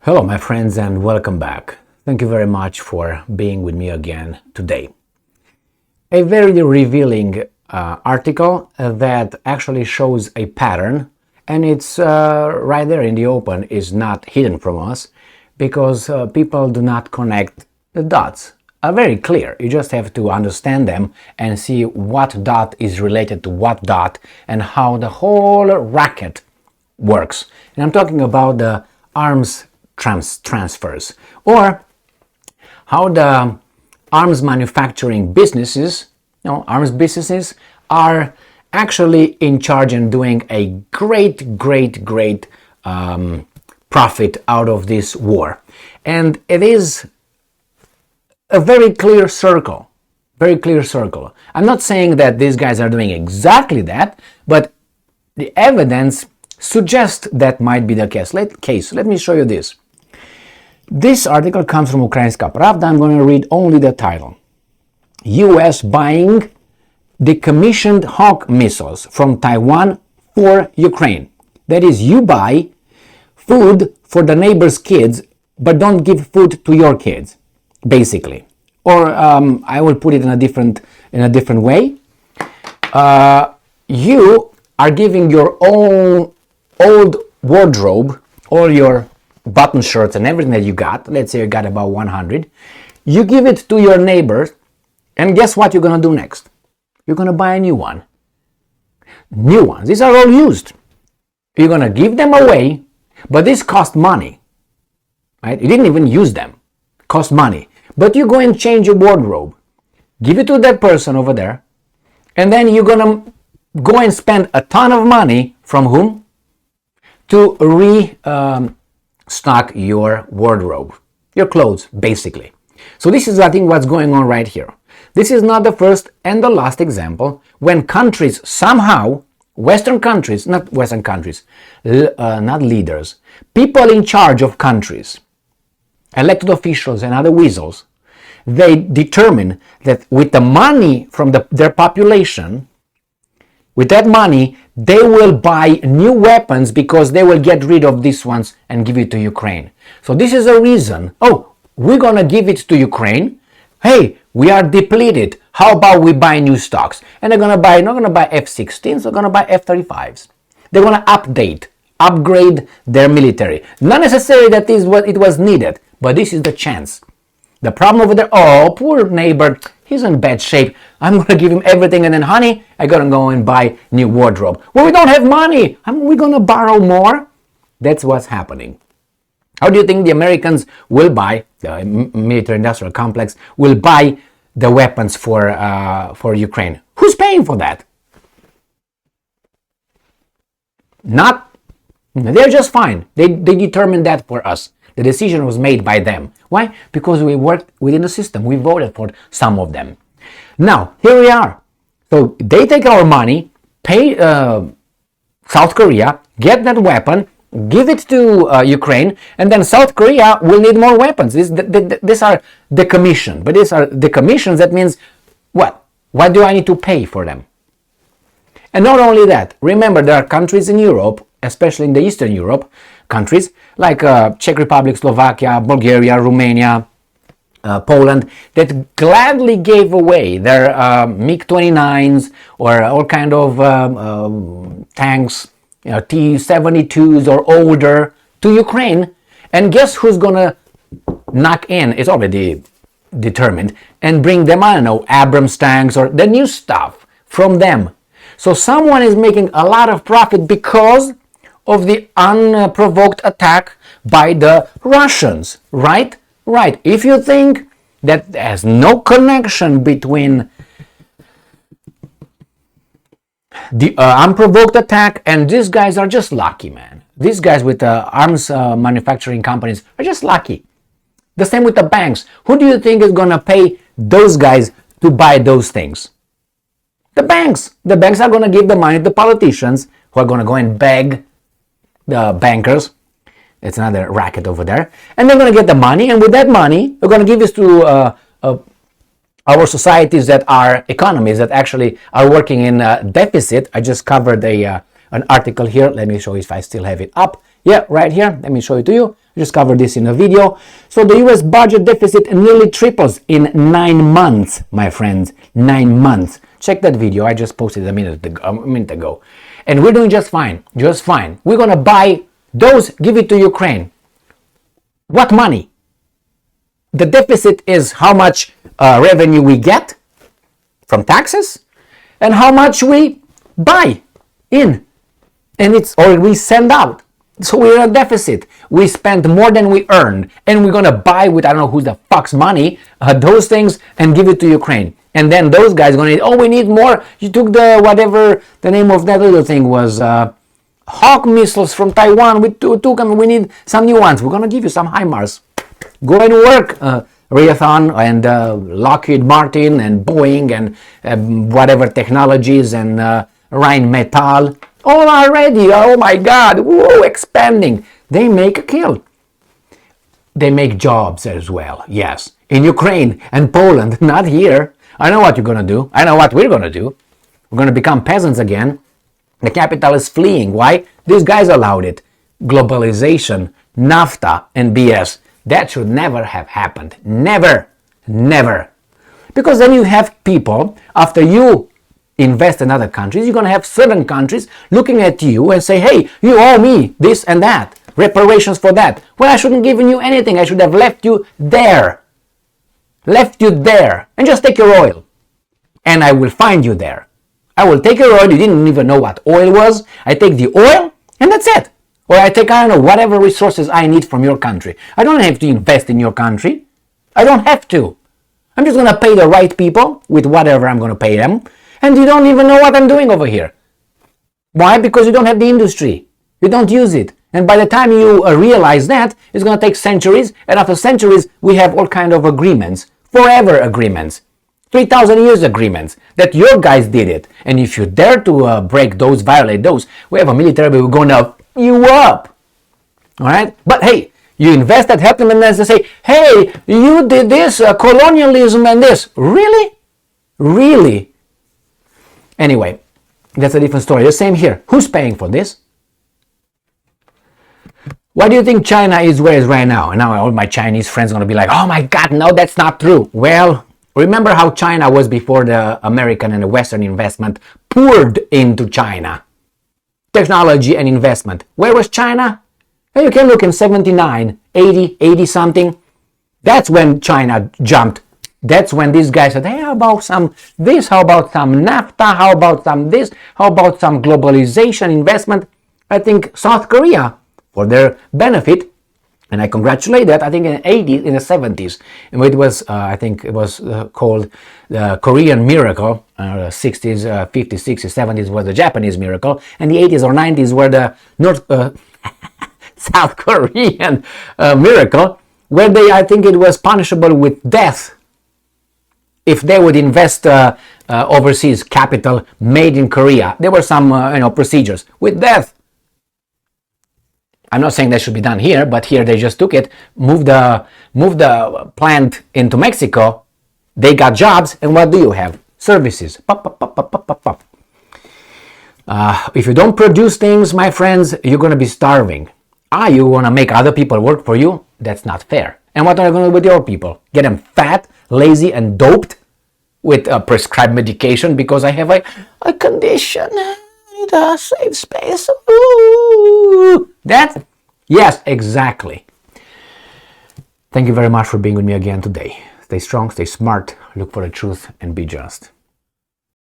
Hello, my friends, and welcome back. Thank you very much for being with me again today. A very revealing article that actually shows a pattern, and it's right there in the open, is not hidden from us because people do not connect the dots. Are very clear. You just have to understand them and see what dot is related to what dot and how the whole racket works. And I'm talking about the arms transfers, or how the arms manufacturing businesses, arms businesses are actually in charge and doing a great profit out of this war. And it is a very clear circle. I'm not saying that these guys are doing exactly that, but the evidence suggests that might be the case. Let me show you this. This article comes from Ukrainska Pravda. I'm going to read only the title. US buying decommissioned Hawk missiles from Taiwan for Ukraine. That is, you buy food for the neighbor's kids, but don't give food to your kids, basically. Or I will put it in a different way. You are giving your own old wardrobe, all your button shirts and everything that you got, let's say you got about 100, you give it to your neighbors, and guess what you're going to do next? You're going to buy a new one. New ones. These are all used. You're going to give them away, but this cost money. Right? You didn't even use them. Cost money. But you go and change your wardrobe. Give it to that person over there, and then you're going to go and spend a ton of money from whom? To stock your wardrobe, your clothes, basically. So this is, I think, what's going on right here. This is not the first and the last example when countries somehow, Western countries, not Western countries, not leaders, people in charge of countries, elected officials and other weasels, they determine that with the money from their population, with that money, they will buy new weapons because they will get rid of these ones and give it to Ukraine. So this is a reason. Oh, we're going to give it to Ukraine. Hey, we are depleted. How about we buy new stocks? And they're going to buy, not going to buy F-16s, they're going to buy F-35s. They're going to upgrade their military. Not necessarily that is what it was needed, but this is the chance. The problem over there, oh, poor neighbor, he's in bad shape. I'm going to give him everything, and then, honey, I got to go and buy new wardrobe. Well, we don't have money. We're going to borrow more. That's what's happening. How do you think the Americans will buy, the military-industrial complex, will buy the weapons for Ukraine? Who's paying for that? Not. They're just fine. They determined that for us. The decision was made by them. Why? Because we worked within the system. We voted for some of them. Now, here we are. So they take our money, pay South Korea, get that weapon, give it to Ukraine, and then South Korea will need more weapons. These are decommissioned. But these are decommissions. That means what? What do I need to pay for them? And not only that, remember there are countries in Europe, especially in the Eastern Europe, countries like Czech Republic, Slovakia, Bulgaria, Romania, Poland, that gladly gave away their MiG-29s or all kind of tanks, T-72s or older, to Ukraine. And guess who's gonna knock in? It's already determined, and bring them, I don't know, Abrams tanks or the new stuff from them. So someone is making a lot of profit because of the unprovoked attack by the Russians, right? Right. If you think that there's no connection between the unprovoked attack and these guys are just lucky, man. These guys with arms manufacturing companies are just lucky. The same with the banks. Who do you think is going to pay those guys to buy those things? The banks. The banks are going to give the money to the politicians who are going to go and beg the bankers. It's another racket over there. And they're going to get the money, and with that money, we're going to give this to our societies that are economies that actually are working in deficit. I just covered an article here. Let me show you if I still have it up. Yeah, right here. Let me show it to you. I just covered this in a video. So the US budget deficit nearly triples in 9 months, my friends. 9 months. Check that video. I just posted a minute ago. And we're doing just fine. Just fine. We're going to buy those, give it to Ukraine. What money? The deficit is how much revenue we get from taxes and how much we buy in. And or we send out. So we're in a deficit. We spend more than we earned, and we're gonna buy with I don't know who the fuck's money those things and give it to Ukraine. And then those guys gonna we need more. You took the whatever the name of that little thing was, Hawk missiles from Taiwan. We took them. We need some new ones. We're gonna give you some HIMARS. Go and work, Raytheon and Lockheed Martin and Boeing and whatever technologies and Rheinmetall. All are ready. Oh my God. Whoa, expanding. They make a kill. They make jobs as well. Yes. In Ukraine and Poland, not here. I know what you're going to do. I know what we're going to do. We're going to become peasants again. The capital is fleeing. Why? These guys allowed it. Globalization, NAFTA, and BS. That should never have happened. Never. Never. Because then you have people, after you invest in other countries, you're going to have certain countries looking at you and say, hey, you owe me this and that, reparations for that. Well, I shouldn't have given you anything. I should have left you there. Left you there. And just take your oil. And I will find you there. I will take your oil. You didn't even know what oil was. I take the oil and that's it. Or I take, I don't know, whatever resources I need from your country. I don't have to invest in your country. I don't have to. I'm just going to pay the right people with whatever I'm going to pay them. And you don't even know what I'm doing over here. Why? Because you don't have the industry. You don't use it. And by the time you realize that, it's going to take centuries. And after centuries, we have all kind of agreements. Forever agreements. 3,000 years agreements. That your guys did it. And if you dare to break those, violate those, we have a military, we're going to you up. Alright? But hey, you invest that, help them, and then they say, hey, you did this, colonialism and this. Really? Really? Anyway, that's a different story. The same here. Who's paying for this? Why do you think China is where it is right now? And now all my Chinese friends are going to be like, oh my God, no, that's not true. Well, remember how China was before the American and the Western investment poured into China. Technology and investment. Where was China? Well, you can look in 79, 80 something. That's when China jumped. That's when these guys said, hey, how about some this? How about some NAFTA? How about some this? How about some globalization investment? I think South Korea, for their benefit, and I congratulate that, I think in the 80s, in the 70s, it was, I think it was called the Korean miracle, 60s, 50s, 60s, 70s was the Japanese miracle, and the 80s or 90s were the South Korean miracle, where they, I think it was punishable with death if they would invest overseas capital made in Korea. There were some procedures with death. I'm not saying that should be done here, but here they just took it, moved the plant into Mexico. They got jobs, and what do you have? Services. Pop, pop, pop, pop, pop, pop. If you don't produce things, my friends, you're going to be starving. You want to make other people work for you? That's not fair. And what are you going to do with your people? Get them fat, lazy, and doped with prescribed medication because I have a condition. I need a safe space. Ooh. That? Yes, exactly. Thank you very much for being with me again today. Stay strong, stay smart, look for the truth, and be just.